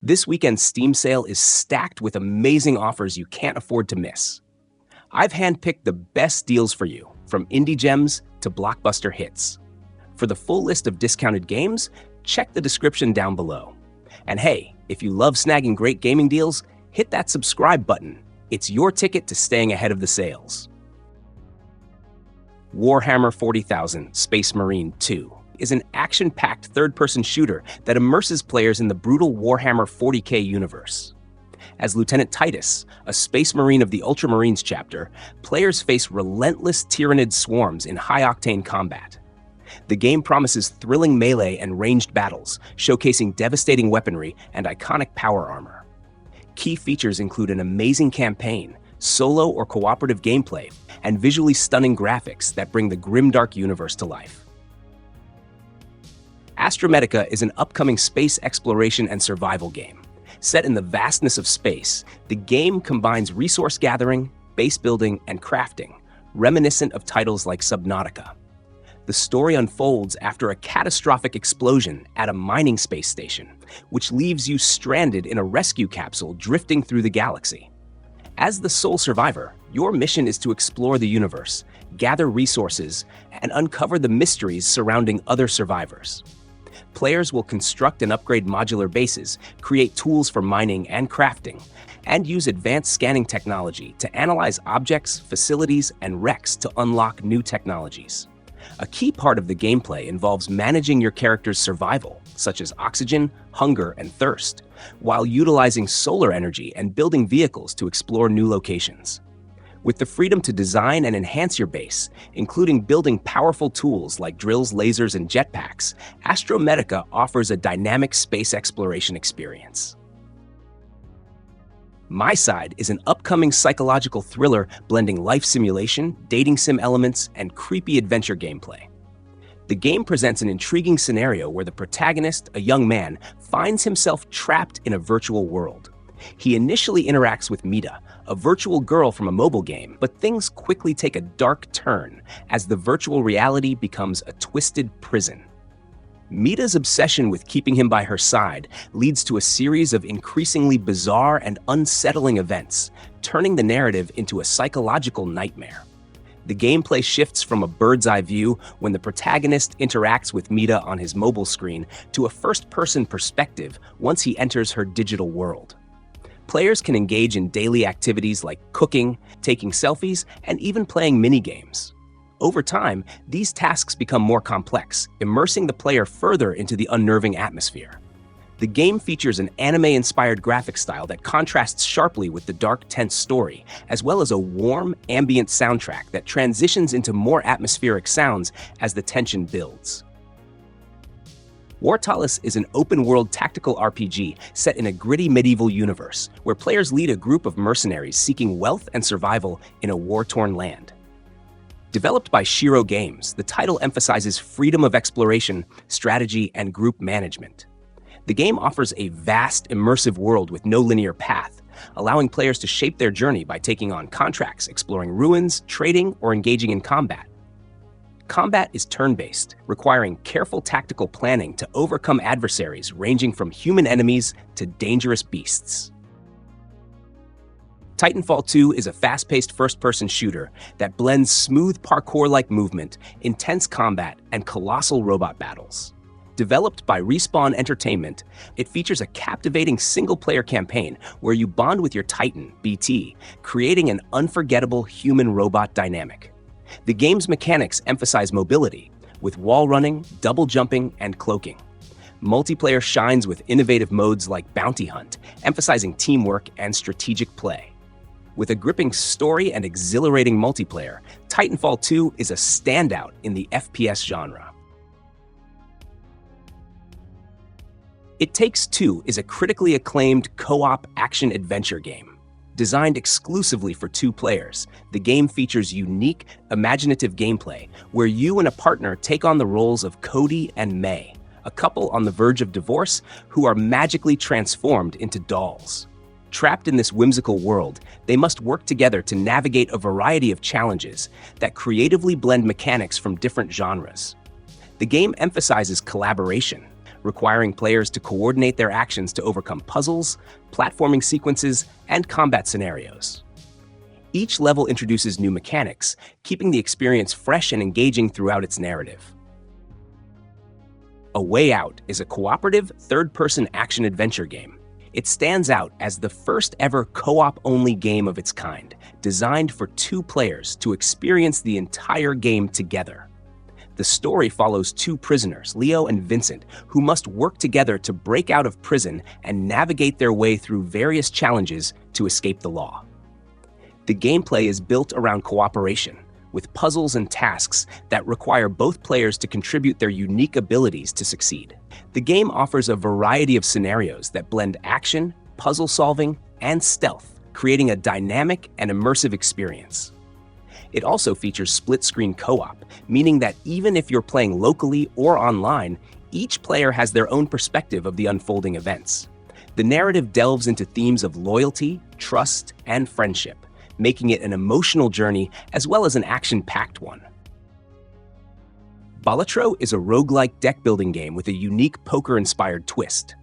This weekend's Steam sale is stacked with amazing offers you can't afford to miss. I've handpicked the best deals for you, from indie gems to blockbuster hits. For the full list of discounted games, check the description down below. And hey, if you love snagging great gaming deals, hit that subscribe button. It's your ticket to staying ahead of the sales. Warhammer 40,000: Space Marine 2 is an action-packed third-person shooter that immerses players in the brutal Warhammer 40k universe. As Lieutenant Titus, a Space Marine of the Ultramarines chapter, players face relentless Tyranid swarms in high-octane combat. The game promises thrilling melee and ranged battles, showcasing devastating weaponry and iconic power armor. Key features include an amazing campaign, solo or cooperative gameplay, and visually stunning graphics that bring the grimdark universe to life. Astrometica is an upcoming space exploration and survival game. Set in the vastness of space, the game combines resource gathering, base building, and crafting, reminiscent of titles like Subnautica. The story unfolds after a catastrophic explosion at a mining space station, which leaves you stranded in a rescue capsule drifting through the galaxy. As the sole survivor, your mission is to explore the universe, gather resources, and uncover the mysteries surrounding other survivors. Players will construct and upgrade modular bases, create tools for mining and crafting, and use advanced scanning technology to analyze objects, facilities, and wrecks to unlock new technologies. A key part of the gameplay involves managing your character's survival, such as oxygen, hunger, and thirst, while utilizing solar energy and building vehicles to explore new locations. With the freedom to design and enhance your base, including building powerful tools like drills, lasers, and jetpacks, Astrometica offers a dynamic space exploration experience. MiSide is an upcoming psychological thriller blending life simulation, dating sim elements, and creepy adventure gameplay. The game presents an intriguing scenario where the protagonist, a young man, finds himself trapped in a virtual world. He initially interacts with Mita, a virtual girl from a mobile game, but things quickly take a dark turn as the virtual reality becomes a twisted prison. Mita's obsession with keeping him by her side leads to a series of increasingly bizarre and unsettling events, turning the narrative into a psychological nightmare. The gameplay shifts from a bird's-eye view when the protagonist interacts with Mita on his mobile screen to a first-person perspective once he enters her digital world. Players can engage in daily activities like cooking, taking selfies, and even playing mini-games. Over time, these tasks become more complex, immersing the player further into the unnerving atmosphere. The game features an anime-inspired graphic style that contrasts sharply with the dark, tense story, as well as a warm, ambient soundtrack that transitions into more atmospheric sounds as the tension builds. Wartales is an open-world tactical RPG set in a gritty medieval universe, where players lead a group of mercenaries seeking wealth and survival in a war-torn land. Developed by Shiro Games, the title emphasizes freedom of exploration, strategy, and group management. The game offers a vast, immersive world with no linear path, allowing players to shape their journey by taking on contracts, exploring ruins, trading, or engaging in combat. Combat is turn-based, requiring careful tactical planning to overcome adversaries ranging from human enemies to dangerous beasts. Titanfall 2 is a fast-paced first-person shooter that blends smooth parkour-like movement, intense combat, and colossal robot battles. Developed by Respawn Entertainment, it features a captivating single-player campaign where you bond with your Titan, BT, creating an unforgettable human-robot dynamic. The game's mechanics emphasize mobility, with wall running, double jumping, and cloaking. Multiplayer shines with innovative modes like Bounty Hunt, emphasizing teamwork and strategic play. With a gripping story and exhilarating multiplayer, Titanfall 2 is a standout in the FPS genre. It Takes Two is a critically acclaimed co-op action-adventure game. Designed exclusively for 2 players, the game features unique, imaginative gameplay where you and a partner take on the roles of Cody and May, a couple on the verge of divorce who are magically transformed into dolls. Trapped in this whimsical world, they must work together to navigate a variety of challenges that creatively blend mechanics from different genres. The game emphasizes collaboration, requiring players to coordinate their actions to overcome puzzles, platforming sequences, and combat scenarios. Each level introduces new mechanics, keeping the experience fresh and engaging throughout its narrative. A Way Out is a cooperative, third-person action-adventure game. It stands out as the first-ever co-op-only game of its kind, designed for 2 players to experience the entire game together. The story follows 2 prisoners, Leo and Vincent, who must work together to break out of prison and navigate their way through various challenges to escape the law. The gameplay is built around cooperation, with puzzles and tasks that require both players to contribute their unique abilities to succeed. The game offers a variety of scenarios that blend action, puzzle solving, and stealth, creating a dynamic and immersive experience. It also features split-screen co-op, meaning that even if you're playing locally or online, each player has their own perspective of the unfolding events. The narrative delves into themes of loyalty, trust, and friendship, making it an emotional journey as well as an action-packed one. Balatro is a roguelike deck-building game with a unique poker-inspired twist.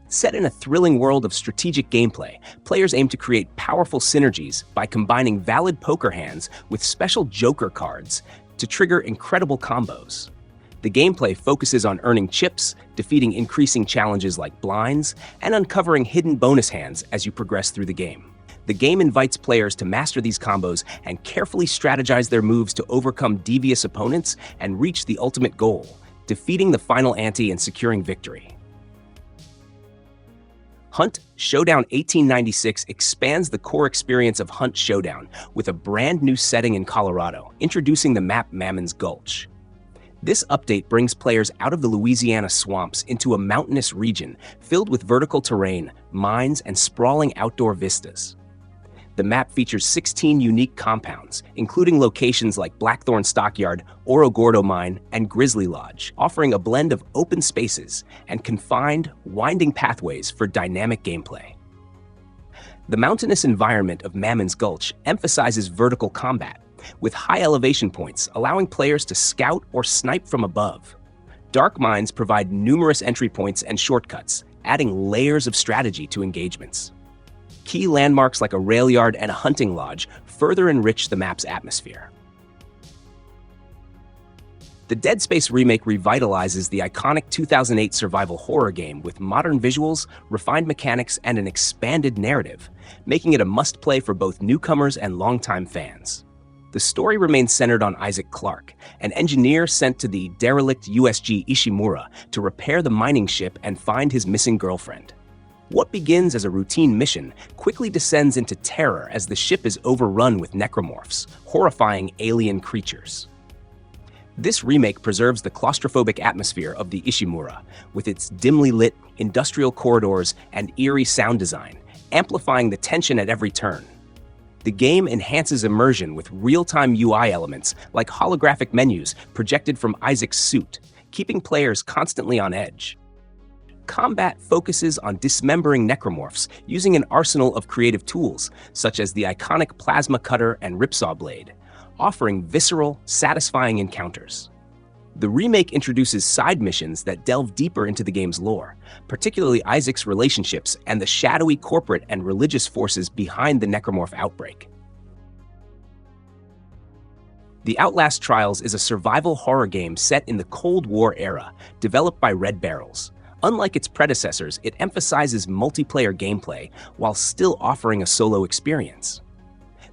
Set in a thrilling world of strategic gameplay, players aim to create powerful synergies by combining valid poker hands with special joker cards to trigger incredible combos. The gameplay focuses on earning chips, defeating increasing challenges like blinds, and uncovering hidden bonus hands as you progress through the game. The game invites players to master these combos and carefully strategize their moves to overcome devious opponents and reach the ultimate goal, defeating the final ante and securing victory. Hunt Showdown 1896 expands the core experience of Hunt Showdown with a brand new setting in Colorado, introducing the map Mammon's Gulch. This update brings players out of the Louisiana swamps into a mountainous region filled with vertical terrain, mines, and sprawling outdoor vistas. The map features 16 unique compounds, including locations like Blackthorn Stockyard, Oro Gordo Mine, and Grizzly Lodge, offering a blend of open spaces and confined, winding pathways for dynamic gameplay. The mountainous environment of Mammon's Gulch emphasizes vertical combat, with high elevation points allowing players to scout or snipe from above. Dark mines provide numerous entry points and shortcuts, adding layers of strategy to engagements. Key landmarks like a rail yard and a hunting lodge further enrich the map's atmosphere. The Dead Space remake revitalizes the iconic 2008 survival horror game with modern visuals, refined mechanics, and an expanded narrative, making it a must-play for both newcomers and longtime fans. The story remains centered on Isaac Clarke, an engineer sent to the derelict USG Ishimura to repair the mining ship and find his missing girlfriend. What begins as a routine mission quickly descends into terror as the ship is overrun with necromorphs, horrifying alien creatures. This remake preserves the claustrophobic atmosphere of the Ishimura, with its dimly lit, industrial corridors and eerie sound design, amplifying the tension at every turn. The game enhances immersion with real-time UI elements like holographic menus projected from Isaac's suit, keeping players constantly on edge. Combat focuses on dismembering necromorphs using an arsenal of creative tools, such as the iconic plasma cutter and ripsaw blade, offering visceral, satisfying encounters. The remake introduces side missions that delve deeper into the game's lore, particularly Isaac's relationships and the shadowy corporate and religious forces behind the necromorph outbreak. The Outlast Trials is a survival horror game set in the Cold War era, developed by Red Barrels. Unlike its predecessors, it emphasizes multiplayer gameplay while still offering a solo experience.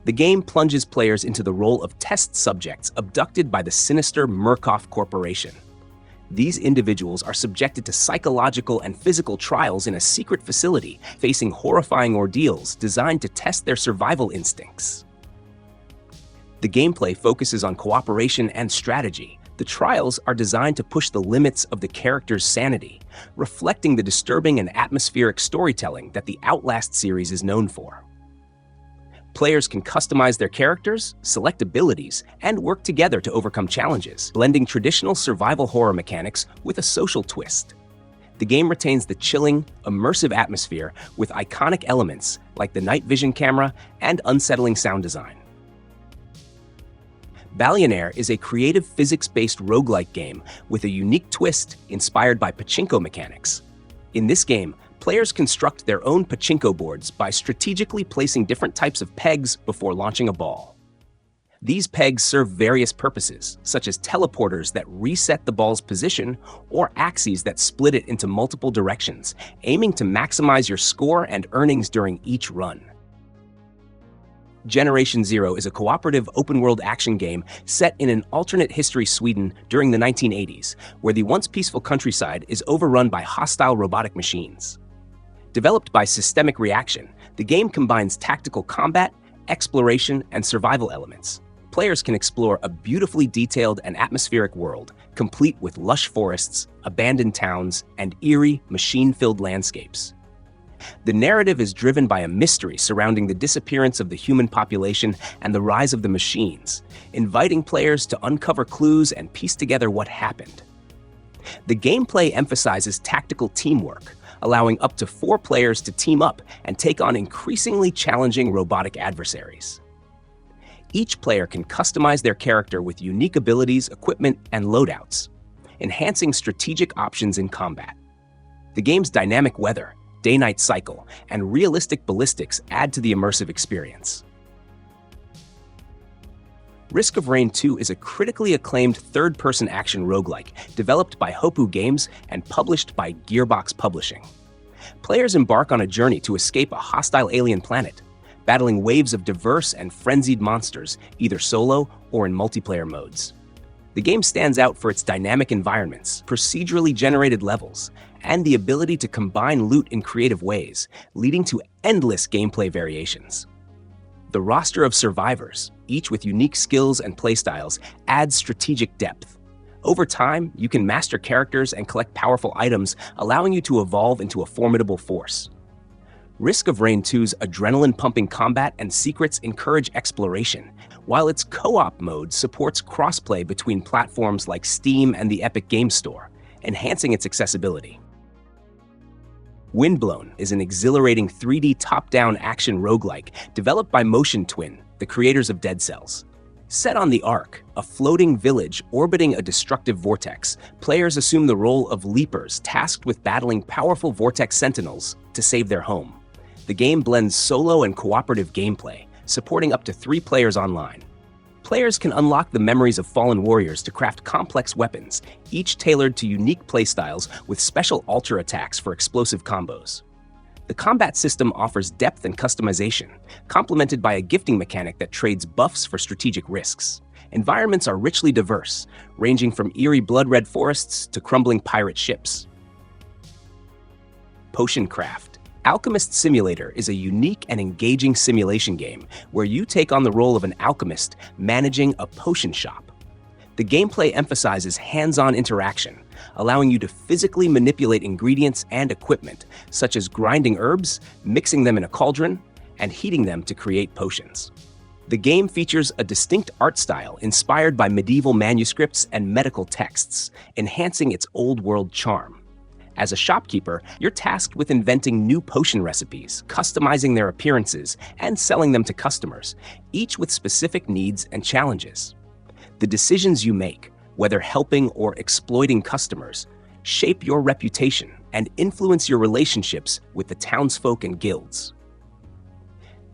The game plunges players into the role of test subjects abducted by the sinister Murkoff Corporation. These individuals are subjected to psychological and physical trials in a secret facility, facing horrifying ordeals designed to test their survival instincts. The gameplay focuses on cooperation and strategy. The trials are designed to push the limits of the character's sanity, reflecting the disturbing and atmospheric storytelling that the Outlast series is known for. Players can customize their characters, select abilities, and work together to overcome challenges, blending traditional survival horror mechanics with a social twist. The game retains the chilling, immersive atmosphere with iconic elements like the night vision camera and unsettling sound design. Ballionaire is a creative physics-based roguelike game with a unique twist inspired by pachinko mechanics. In this game, players construct their own pachinko boards by strategically placing different types of pegs before launching a ball. These pegs serve various purposes, such as teleporters that reset the ball's position or axes that split it into multiple directions, aiming to maximize your score and earnings during each run. Generation Zero is a cooperative open-world action game set in an alternate history Sweden during the 1980s, where the once peaceful countryside is overrun by hostile robotic machines. Developed by Systemic Reaction, the game combines tactical combat, exploration, and survival elements. Players can explore a beautifully detailed and atmospheric world, complete with lush forests, abandoned towns, and eerie, machine-filled landscapes. The narrative is driven by a mystery surrounding the disappearance of the human population and the rise of the machines, inviting players to uncover clues and piece together what happened. The gameplay emphasizes tactical teamwork, allowing up to 4 players to team up and take on increasingly challenging robotic adversaries. Each player can customize their character with unique abilities, equipment, and loadouts, enhancing strategic options in combat. The game's dynamic weather, day-night cycle, and realistic ballistics add to the immersive experience. Risk of Rain 2 is a critically acclaimed third-person action roguelike developed by Hopoo Games and published by Gearbox Publishing. Players embark on a journey to escape a hostile alien planet, battling waves of diverse and frenzied monsters, either solo or in multiplayer modes. The game stands out for its dynamic environments, procedurally generated levels, and the ability to combine loot in creative ways, leading to endless gameplay variations. The roster of survivors, each with unique skills and playstyles, adds strategic depth. Over time, you can master characters and collect powerful items, allowing you to evolve into a formidable force. Risk of Rain 2's adrenaline-pumping combat and secrets encourage exploration, while its co-op mode supports crossplay between platforms like Steam and the Epic Games Store, enhancing its accessibility. Windblown is an exhilarating 3D top-down action roguelike developed by Motion Twin, the creators of Dead Cells. Set on the Ark, a floating village orbiting a destructive vortex, players assume the role of leapers tasked with battling powerful vortex sentinels to save their home. The game blends solo and cooperative gameplay, supporting up to 3 players online. Players can unlock the memories of fallen warriors to craft complex weapons, each tailored to unique playstyles with special alter attacks for explosive combos. The combat system offers depth and customization, complemented by a gifting mechanic that trades buffs for strategic risks. Environments are richly diverse, ranging from eerie blood-red forests to crumbling pirate ships. Potion Craft. Alchemist Simulator is a unique and engaging simulation game where you take on the role of an alchemist managing a potion shop. The gameplay emphasizes hands-on interaction, allowing you to physically manipulate ingredients and equipment, such as grinding herbs, mixing them in a cauldron, and heating them to create potions. The game features a distinct art style inspired by medieval manuscripts and medical texts, enhancing its old-world charm. As a shopkeeper, you're tasked with inventing new potion recipes, customizing their appearances, and selling them to customers, each with specific needs and challenges. The decisions you make, whether helping or exploiting customers, shape your reputation and influence your relationships with the townsfolk and guilds.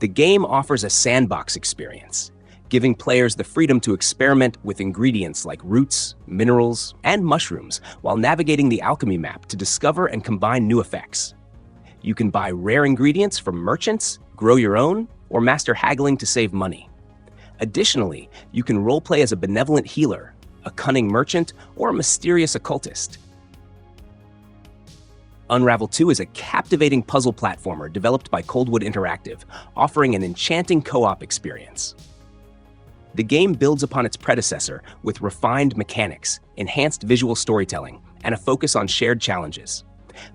The game offers a sandbox experience, giving players the freedom to experiment with ingredients like roots, minerals, and mushrooms while navigating the alchemy map to discover and combine new effects. You can buy rare ingredients from merchants, grow your own, or master haggling to save money. Additionally, you can roleplay as a benevolent healer, a cunning merchant, or a mysterious occultist. Unravel 2 is a captivating puzzle platformer developed by Coldwood Interactive, offering an enchanting co-op experience. The game builds upon its predecessor with refined mechanics, enhanced visual storytelling, and a focus on shared challenges.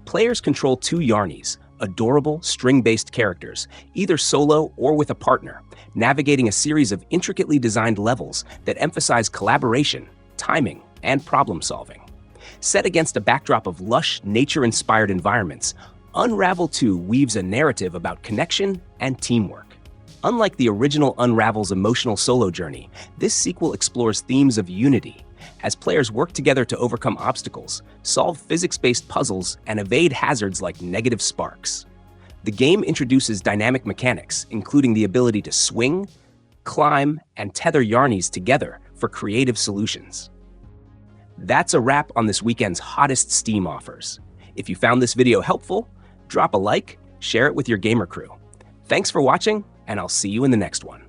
Players control 2 Yarnies, adorable, string-based characters, either solo or with a partner, navigating a series of intricately designed levels that emphasize collaboration, timing, and problem-solving. Set against a backdrop of lush, nature-inspired environments, Unravel 2 weaves a narrative about connection and teamwork. Unlike the original Unravel's emotional solo journey, this sequel explores themes of unity, as players work together to overcome obstacles, solve physics-based puzzles, and evade hazards like negative sparks. The game introduces dynamic mechanics, including the ability to swing, climb, and tether yarnies together for creative solutions. That's a wrap on this weekend's hottest Steam offers. If you found this video helpful, drop a like, share it with your gamer crew. Thanks for watching, and I'll see you in the next one.